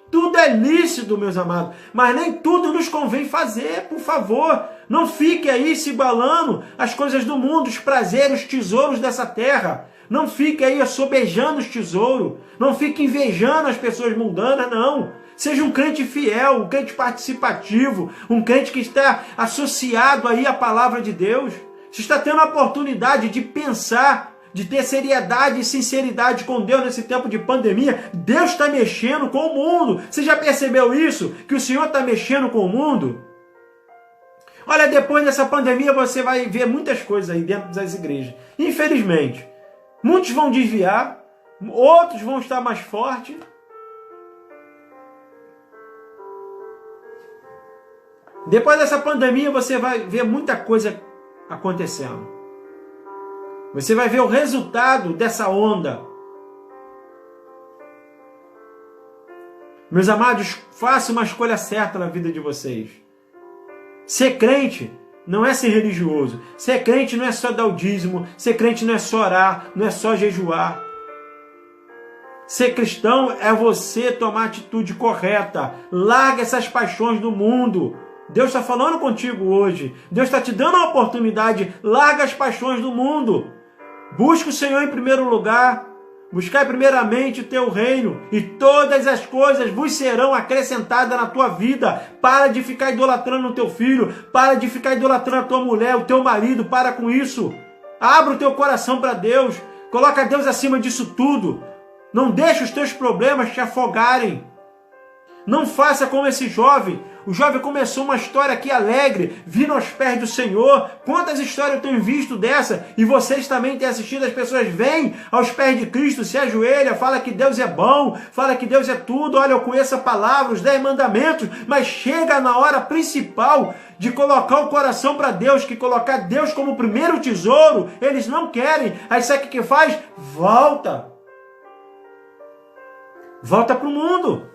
Tudo é lícito, meus amados, mas nem tudo nos convém fazer, por favor. Não fique aí se balando as coisas do mundo, os prazeres, os tesouros dessa terra. Não fique aí assobejando os tesouros. Não fique invejando as pessoas mundanas, não. Seja um crente fiel, um crente participativo, um crente que está associado aí à palavra de Deus. Você está tendo a oportunidade de pensar, de ter seriedade e sinceridade com Deus nesse tempo de pandemia. Deus está mexendo com o mundo. Você já percebeu isso? Que o Senhor está mexendo com o mundo? Olha, depois dessa pandemia você vai ver muitas coisas aí dentro das igrejas. Infelizmente, muitos vão desviar, outros vão estar mais fortes. Depois dessa pandemia você vai ver muita coisa acontecendo. Você vai ver o resultado dessa onda. Meus amados, façam uma escolha certa na vida de vocês. Ser crente não é ser religioso. Ser crente não é só dar o dízimo. Ser crente não é só orar, não é só jejuar. Ser cristão é você tomar a atitude correta. Larga essas paixões do mundo. Deus está falando contigo hoje. Deus está te dando a oportunidade. Larga as paixões do mundo. Busque o Senhor em primeiro lugar. Buscai primeiramente o teu reino e todas as coisas vos serão acrescentadas na tua vida. Para de ficar idolatrando o teu filho, para de ficar idolatrando a tua mulher, o teu marido, para com isso. Abra o teu coração para Deus, coloca Deus acima disso tudo. Não deixe os teus problemas te afogarem. Não faça como esse jovem. O jovem começou uma história aqui alegre, vindo aos pés do Senhor. Quantas histórias eu tenho visto dessa? E vocês também têm assistido. As pessoas vêm aos pés de Cristo, se ajoelham, fala que Deus é bom, fala que Deus é tudo. Olha, eu conheço a palavra, os 10 mandamentos, mas chega na hora principal de colocar o coração para Deus, que colocar Deus como primeiro tesouro, eles não querem. Aí sabe o que faz? Volta para o mundo.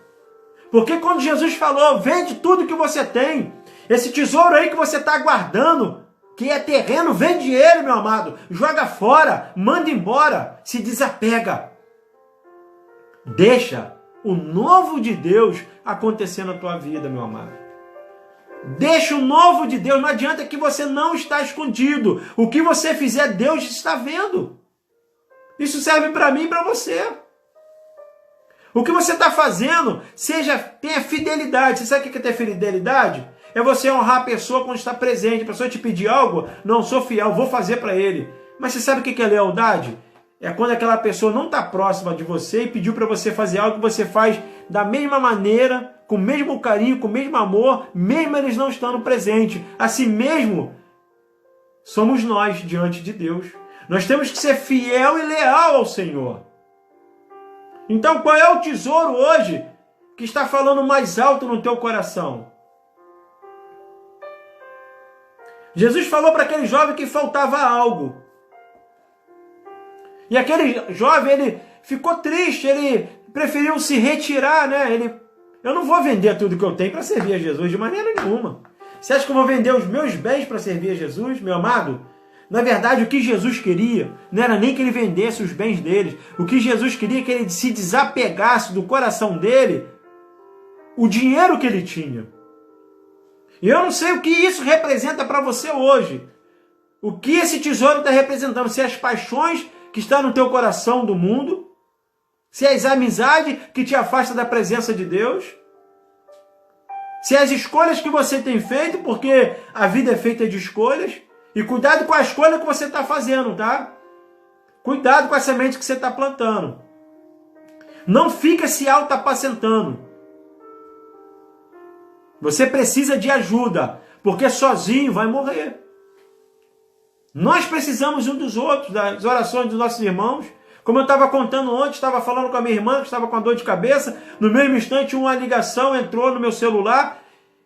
Porque quando Jesus falou, vende tudo que você tem, esse tesouro aí que você está guardando, que é terreno, vende ele, meu amado, joga fora, manda embora, se desapega. Deixa o novo de Deus acontecer na tua vida, meu amado. Deixa o novo de Deus, não adianta que você não está escondido. O que você fizer, Deus está vendo. Isso serve para mim e para você. O que você está fazendo, tenha fidelidade. Você sabe o que é ter fidelidade? É você honrar a pessoa quando está presente. A pessoa te pedir algo, não sou fiel, vou fazer para ele. Mas você sabe o que é lealdade? É quando aquela pessoa não está próxima de você e pediu para você fazer algo que você faz da mesma maneira, com o mesmo carinho, com o mesmo amor, mesmo eles não estando presentes. Assim mesmo, somos nós diante de Deus. Nós temos que ser fiel e leal ao Senhor. Então, qual é o tesouro hoje que está falando mais alto no teu coração? Jesus falou para aquele jovem que faltava algo. E aquele jovem, ele ficou triste, ele preferiu se retirar, né? Eu não vou vender tudo que eu tenho para servir a Jesus de maneira nenhuma. Você acha que eu vou vender os meus bens para servir a Jesus, meu amado? Na verdade, o que Jesus queria não era nem que ele vendesse os bens dele. O que Jesus queria é que ele se desapegasse do coração dele o dinheiro que ele tinha. E eu não sei o que isso representa para você hoje. O que esse tesouro está representando. Se as paixões que estão no teu coração do mundo, se as amizades que te afastam da presença de Deus, se as escolhas que você tem feito, porque a vida é feita de escolhas. E cuidado com a escolha que você está fazendo, tá? Cuidado com a semente que você está plantando. Não fica se auto-apacentando. Você precisa de ajuda, porque sozinho vai morrer. Nós precisamos um dos outros, das orações dos nossos irmãos. Como eu estava contando ontem, estava falando com a minha irmã, que estava com a dor de cabeça. No mesmo instante, uma ligação entrou no meu celular.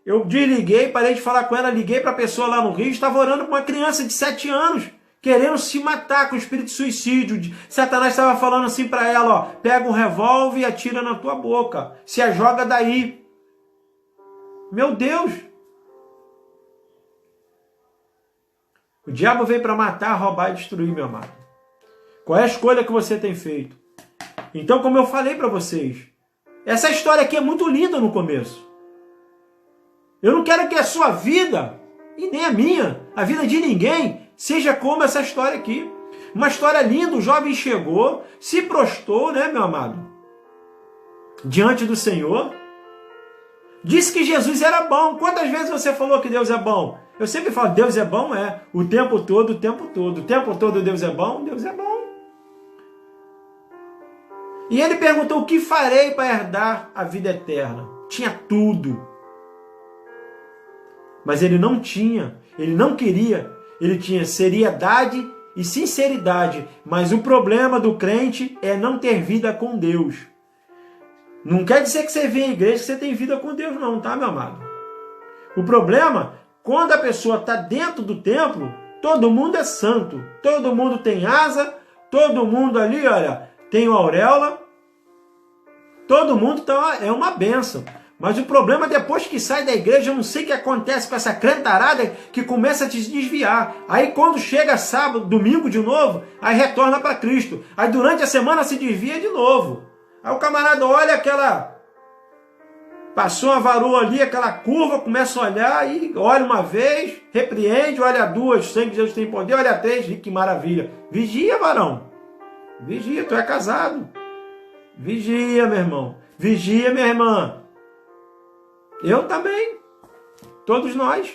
Eu desliguei, parei de falar com ela, liguei para a pessoa lá no Rio, estava orando com uma criança de 7 anos, querendo se matar com espírito de suicídio. Satanás estava falando assim para ela, ó, pega um revólver e atira na tua boca, se a joga daí. Meu Deus! O diabo veio para matar, roubar e destruir, meu amado. Qual é a escolha que você tem feito? Então, como eu falei para vocês, essa história aqui é muito linda no começo. Eu não quero que a sua vida, e nem a minha, a vida de ninguém, seja como essa história aqui. Uma história linda, o jovem chegou, se prostrou, né, meu amado? Diante do Senhor. Disse que Jesus era bom. Quantas vezes você falou que Deus é bom? Eu sempre falo, Deus é bom, é. O tempo todo, o tempo todo. O tempo todo Deus é bom, Deus é bom. E ele perguntou, o que farei para herdar a vida eterna? Tinha tudo. Mas ele não tinha, ele não queria, ele tinha seriedade e sinceridade. Mas o problema do crente é não ter vida com Deus. Não quer dizer que você vem à igreja que você tem vida com Deus não, tá, meu amado? O problema, quando a pessoa está dentro do templo, todo mundo é santo, todo mundo tem asa, todo mundo ali, olha, tem uma auréola, todo mundo tá, é uma bênção. Mas o problema é depois que sai da igreja, eu não sei o que acontece com essa crentarada que começa a te desviar. Aí quando chega sábado, domingo de novo, aí retorna para Cristo. Aí durante a semana se desvia de novo. Aí o camarada olha aquela... Passou uma varoa ali, aquela curva, começa a olhar e olha uma vez, repreende, olha duas, sangue de Deus tem poder, olha três, que maravilha. Vigia, varão. Vigia, tu é casado. Vigia, meu irmão. Vigia, minha irmã. Eu também. Todos nós.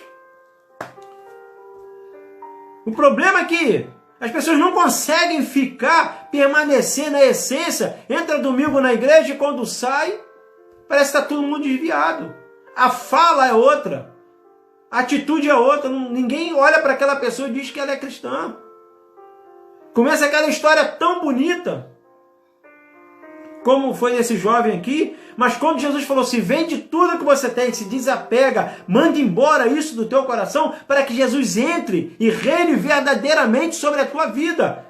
O problema é que as pessoas não conseguem permanecer na essência. Entra domingo na igreja e quando sai, parece que está todo mundo desviado. A fala é outra. A atitude é outra. Ninguém olha para aquela pessoa e diz que ela é cristã. Começa aquela história tão bonita, como foi esse jovem aqui, mas quando Jesus falou assim, vende tudo que você tem, se desapega, manda embora isso do teu coração, para que Jesus entre e reine verdadeiramente sobre a tua vida.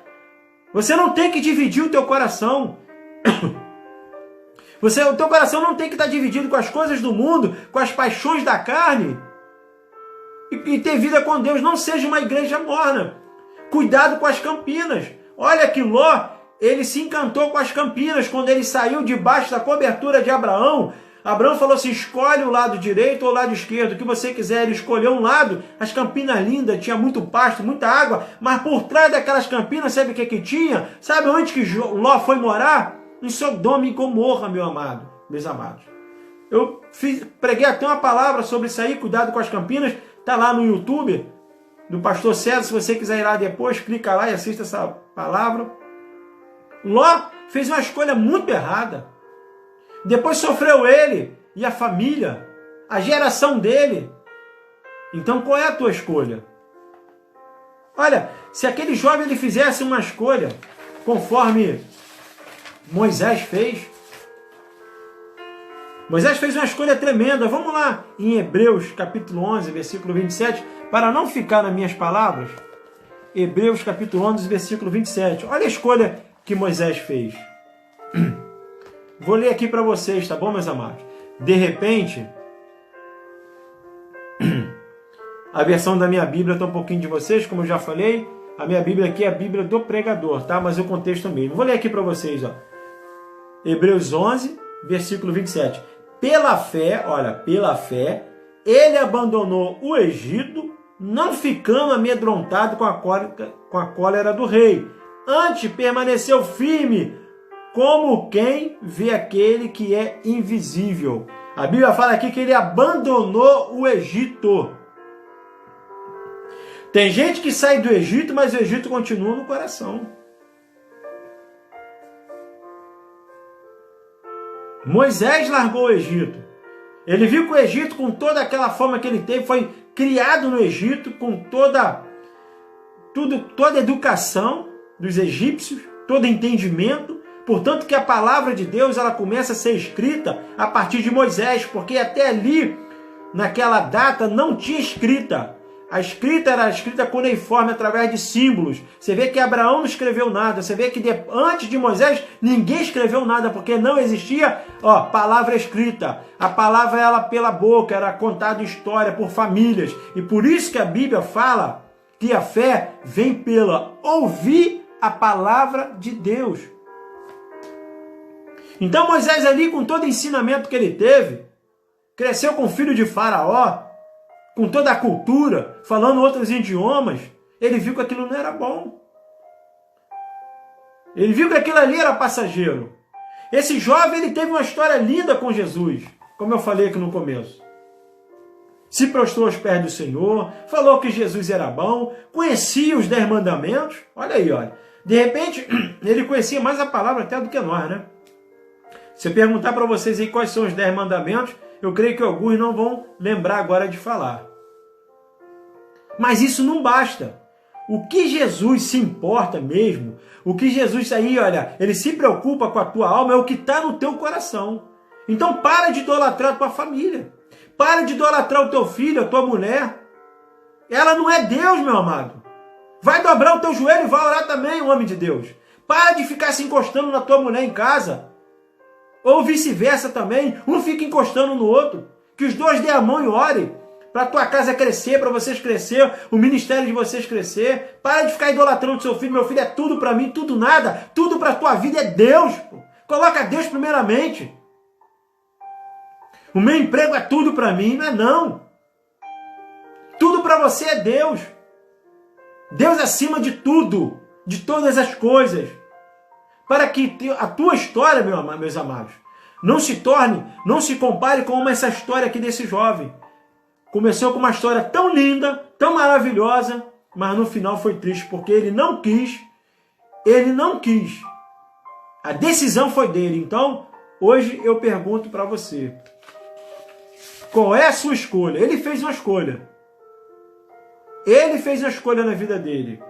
Você não tem que dividir o teu coração. O teu coração não tem que estar dividido com as coisas do mundo, com as paixões da carne, e ter vida com Deus. Não seja uma igreja morna. Cuidado com as campinas. Olha que Ló, ele se encantou com as campinas quando ele saiu debaixo da cobertura de Abraão. Abraão falou assim, escolhe o lado direito ou o lado esquerdo, o que você quiser. Ele escolheu um lado, as campinas lindas, tinha muito pasto, muita água, mas por trás daquelas campinas, sabe o que tinha? Sabe onde que Ló foi morar? Em Sodoma e Gomorra, meus amados. Eu preguei até uma palavra sobre isso aí, cuidado com as campinas, está lá no YouTube, do pastor César. Se você quiser ir lá depois, clica lá e assista essa palavra. Ló fez uma escolha muito errada. Depois sofreu ele e a família, a geração dele. Então qual é a tua escolha? Olha, se aquele jovem ele fizesse uma escolha conforme Moisés fez. Moisés fez uma escolha tremenda. Vamos lá em Hebreus capítulo 11, versículo 27, para não ficar nas minhas palavras. Hebreus capítulo 11, versículo 27. Olha a escolha que Moisés fez. Vou ler aqui para vocês, tá bom, meus amados? De repente, a versão da minha Bíblia está um pouquinho de vocês, como eu já falei. A minha Bíblia aqui é a Bíblia do pregador, tá? Mas o contexto mesmo. Vou ler aqui para vocês, ó. Hebreus 11, versículo 27. Pela fé, olha, pela fé, ele abandonou o Egito, não ficando amedrontado com a cólera do rei. Antes permaneceu firme, como quem vê aquele que é invisível. A Bíblia fala aqui que ele abandonou o Egito. Tem gente que sai do Egito, mas o Egito continua no coração. Moisés largou o Egito. Ele viu que o Egito, com toda aquela forma que ele teve, foi criado no Egito, com toda a educação dos egípcios, todo entendimento. Portanto, que a palavra de Deus ela começa a ser escrita a partir de Moisés, porque até ali, naquela data, não tinha escrita. A escrita era escrita cuneiforme através de símbolos. Você vê que Abraão não escreveu nada. Você vê que antes de Moisés ninguém escreveu nada, porque não existia palavra escrita. A palavra ela pela boca, era contada história por famílias. E por isso que a Bíblia fala que a fé vem pela ouvir a palavra de Deus. Então Moisés ali, com todo o ensinamento que ele teve, cresceu com o filho de Faraó, com toda a cultura, falando outros idiomas, ele viu que aquilo não era bom. Ele viu que aquilo ali era passageiro. Esse jovem ele teve uma história linda com Jesus, como eu falei aqui no começo. Se prostrou aos pés do Senhor, falou que Jesus era bom, conhecia os 10 mandamentos. Olha aí, olha. De repente, ele conhecia mais a palavra até do que nós, né? Se eu perguntar para vocês aí quais são os 10 mandamentos, eu creio que alguns não vão lembrar agora de falar. Mas isso não basta. O que Jesus se importa mesmo, o que Jesus aí, olha, ele se preocupa com a tua alma, é o que está no teu coração. Então para de idolatrar a tua família. Para de idolatrar o teu filho, a tua mulher. Ela não é Deus, meu amado. Vai dobrar o teu joelho e vai orar também, o homem de Deus. Para de ficar se encostando na tua mulher em casa. Ou vice-versa também, um fica encostando no outro. Que os dois dêem a mão e orem, para a tua casa crescer, para vocês crescer, o ministério de vocês crescer. Para de ficar idolatrando o seu filho. Meu filho é tudo para mim, tudo nada. Tudo para a tua vida é Deus. Pô. Coloca Deus primeiramente. O meu emprego é tudo para mim, não é não. Tudo para você é Deus. Deus acima de tudo, de todas as coisas. para que a tua história, meus amados, não se compare com essa história aqui desse jovem. Começou com uma história tão linda, tão maravilhosa, mas no final foi triste, porque ele não quis. A decisão foi dele. Então, hoje eu pergunto para você, qual é a sua escolha? Ele fez uma escolha. Ele fez uma escolha na vida dele.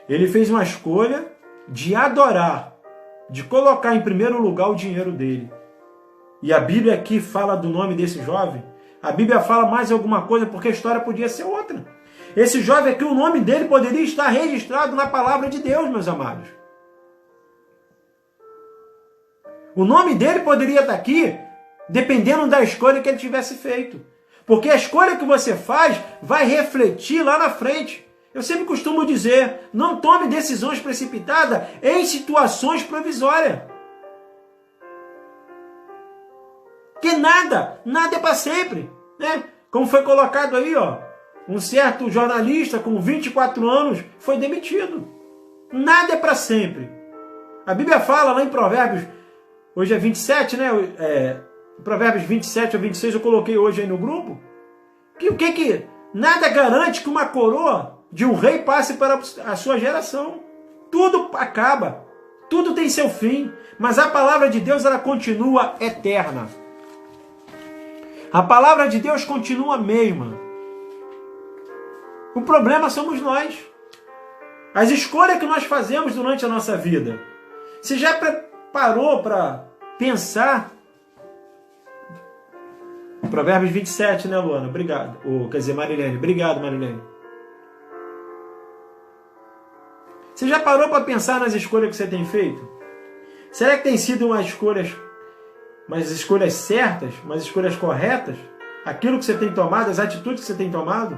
Ele fez uma escolha de adorar, de colocar em primeiro lugar o dinheiro dele. E a Bíblia aqui fala do nome desse jovem. A Bíblia fala mais alguma coisa, porque a história podia ser outra. Esse jovem aqui, o nome dele poderia estar registrado na palavra de Deus, meus amados. O nome dele poderia estar aqui, dependendo da escolha que ele tivesse feito. Porque a escolha que você faz vai refletir lá na frente. Eu sempre costumo dizer, não tome decisões precipitadas em situações provisórias. Que nada é para sempre, né? Como foi colocado aí, ó, um certo jornalista com 24 anos foi demitido. Nada é para sempre. A Bíblia fala lá em Provérbios, hoje é 27, né? Provérbios 27 ou 26 eu coloquei hoje aí no grupo. Que nada garante que uma coroa de um rei passe para a sua geração. Tudo acaba. Tudo tem seu fim. Mas a palavra de Deus, ela continua eterna. A palavra de Deus continua a mesma. O problema somos nós. As escolhas que nós fazemos durante a nossa vida. Você já parou para pensar? Provérbios 27, né, Luana? Obrigado. Quer dizer, Marilene. Obrigado, Marilene. Você já parou para pensar nas escolhas que você tem feito? Será que tem sido umas escolhas certas, umas escolhas corretas? Aquilo que você tem tomado, as atitudes que você tem tomado?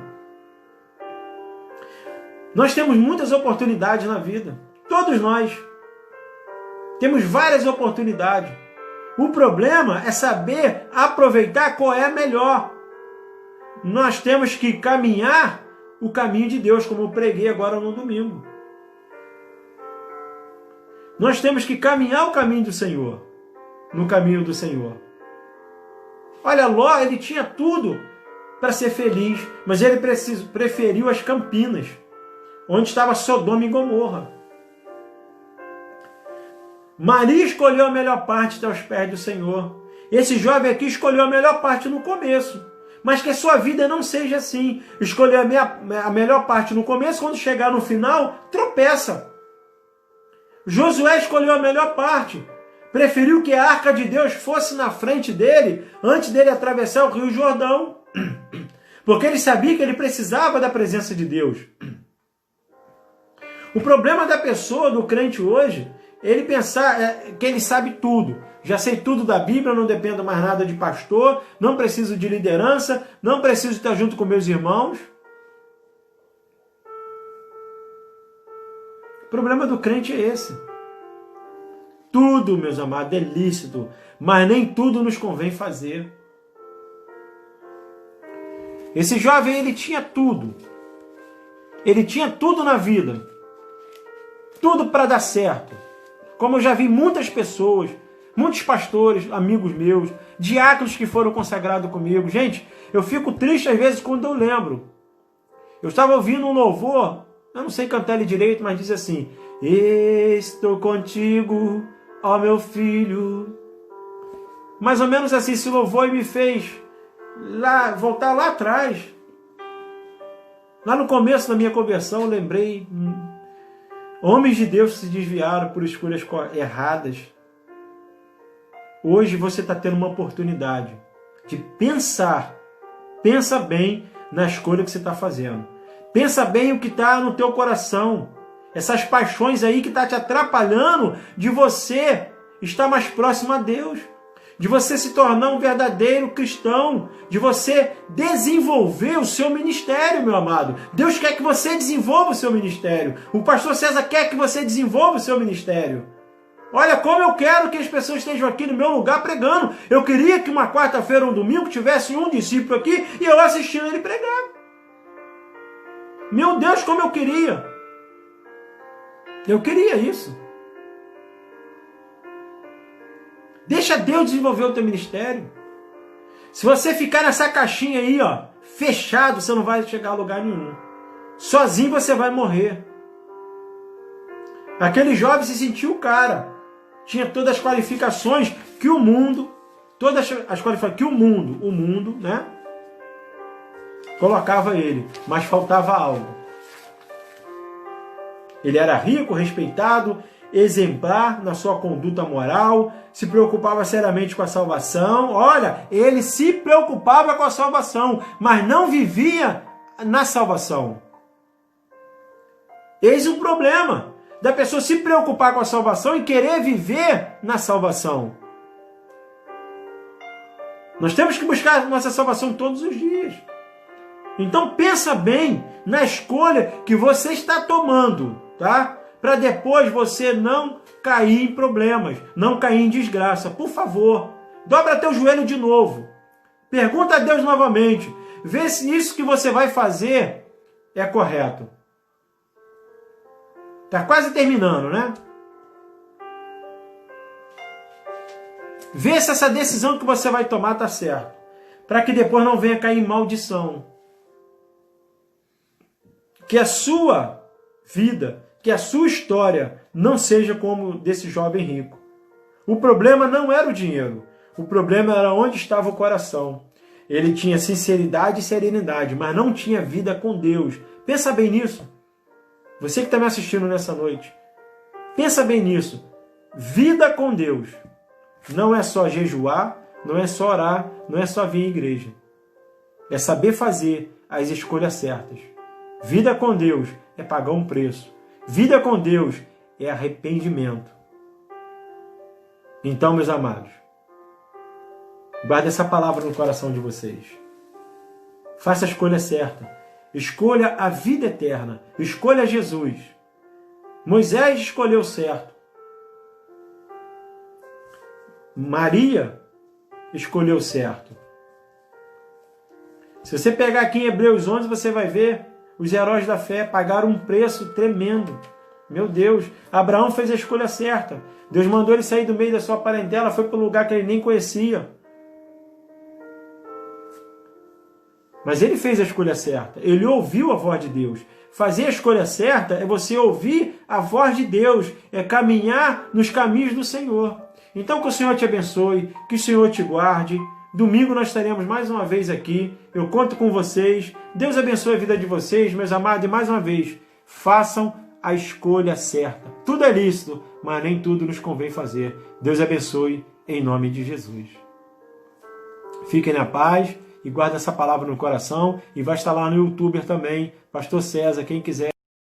Nós temos muitas oportunidades na vida. Todos nós. Temos várias oportunidades. O problema é saber aproveitar qual é a melhor. Nós temos que caminhar o caminho de Deus, como eu preguei agora no domingo. Nós temos que caminhar o caminho do Senhor. No caminho do Senhor. Olha, Ló, ele tinha tudo para ser feliz, mas ele preferiu as Campinas, onde estava Sodoma e Gomorra. Maria escolheu a melhor parte aos pés do Senhor. Esse jovem aqui escolheu a melhor parte no começo. Mas que a sua vida não seja assim. Escolher a melhor parte no começo, quando chegar no final, tropeça. Josué escolheu a melhor parte. Preferiu que a arca de Deus fosse na frente dele, antes dele atravessar o Rio Jordão. Porque ele sabia que ele precisava da presença de Deus. O problema da pessoa, do crente hoje, ele pensar que ele sabe tudo. Já sei tudo da Bíblia, não dependo mais nada de pastor, não preciso de liderança, não preciso estar junto com meus irmãos. O problema do crente é esse. Tudo, meus amados, é lícito, mas nem tudo nos convém fazer. Esse jovem, ele tinha tudo. Ele tinha tudo na vida. Tudo para dar certo. Como eu já vi muitas pessoas, muitos pastores, amigos meus, diáconos que foram consagrados comigo. Gente, eu fico triste às vezes quando eu lembro. Eu estava ouvindo um louvor, eu não sei cantar ele direito, mas diz assim: estou contigo, ó meu filho. Mais ou menos assim esse louvor me fez voltar lá atrás. Lá no começo da minha conversão, eu lembrei, homens de Deus se desviaram por escolhas erradas. Hoje você está tendo uma oportunidade de pensar. Pensa bem na escolha que você está fazendo. Pensa bem o que está no teu coração. Essas paixões aí que está te atrapalhando de você estar mais próximo a Deus. De você se tornar um verdadeiro cristão. De você desenvolver o seu ministério, meu amado. Deus quer que você desenvolva o seu ministério. O pastor César quer que você desenvolva o seu ministério. Olha como eu quero que as pessoas estejam aqui no meu lugar pregando. Eu queria que uma quarta-feira ou um domingo tivesse um discípulo aqui e eu assistindo ele pregar. Meu Deus, como eu queria. Eu queria isso. Deixa Deus desenvolver o teu ministério. Se você ficar nessa caixinha aí, ó, fechado, você não vai chegar a lugar nenhum. Sozinho você vai morrer. Aquele jovem se sentiu o cara. Tinha todas as qualificações que o mundo, o mundo, né, colocava ele, mas faltava algo. Ele era rico, respeitado, exemplar na sua conduta moral, se preocupava seriamente com a salvação. Olha, ele se preocupava com a salvação, mas não vivia na salvação. Eis o problema da pessoa se preocupar com a salvação e querer viver na salvação. Nós temos que buscar a nossa salvação todos os dias. Então pensa bem na escolha que você está tomando, tá? Para depois você não cair em problemas, não cair em desgraça. Por favor, dobra teu joelho de novo. Pergunta a Deus novamente. Vê se isso que você vai fazer é correto. Está quase terminando, né? Vê se essa decisão que você vai tomar está certa. Para que depois não venha cair em maldição. Que a sua vida, que a sua história não seja como desse jovem rico. O problema não era o dinheiro. O problema era onde estava o coração. Ele tinha sinceridade e serenidade, mas não tinha vida com Deus. Pensa bem nisso. Você que está me assistindo nessa noite. Pensa bem nisso. Vida com Deus. Não é só jejuar, não é só orar, não é só vir à igreja. É saber fazer as escolhas certas. Vida com Deus é pagar um preço. Vida com Deus é arrependimento. Então, meus amados, guarde essa palavra no coração de vocês. Faça a escolha certa. Escolha a vida eterna. Escolha Jesus. Moisés escolheu certo. Maria escolheu certo. Se você pegar aqui em Hebreus 11, você vai ver os heróis da fé pagaram um preço tremendo. Meu Deus, Abraão fez a escolha certa. Deus mandou ele sair do meio da sua parentela, foi para um lugar que ele nem conhecia. Mas ele fez a escolha certa. Ele ouviu a voz de Deus. Fazer a escolha certa é você ouvir a voz de Deus, é caminhar nos caminhos do Senhor. Então que o Senhor te abençoe, que o Senhor te guarde. Domingo nós estaremos mais uma vez aqui. Eu conto com vocês. Deus abençoe a vida de vocês, meus amados. E mais uma vez, façam a escolha certa. Tudo é lícito, mas nem tudo nos convém fazer. Deus abençoe em nome de Jesus. Fiquem na paz e guardem essa palavra no coração. E vai estar lá no YouTube também, Pastor César, quem quiser.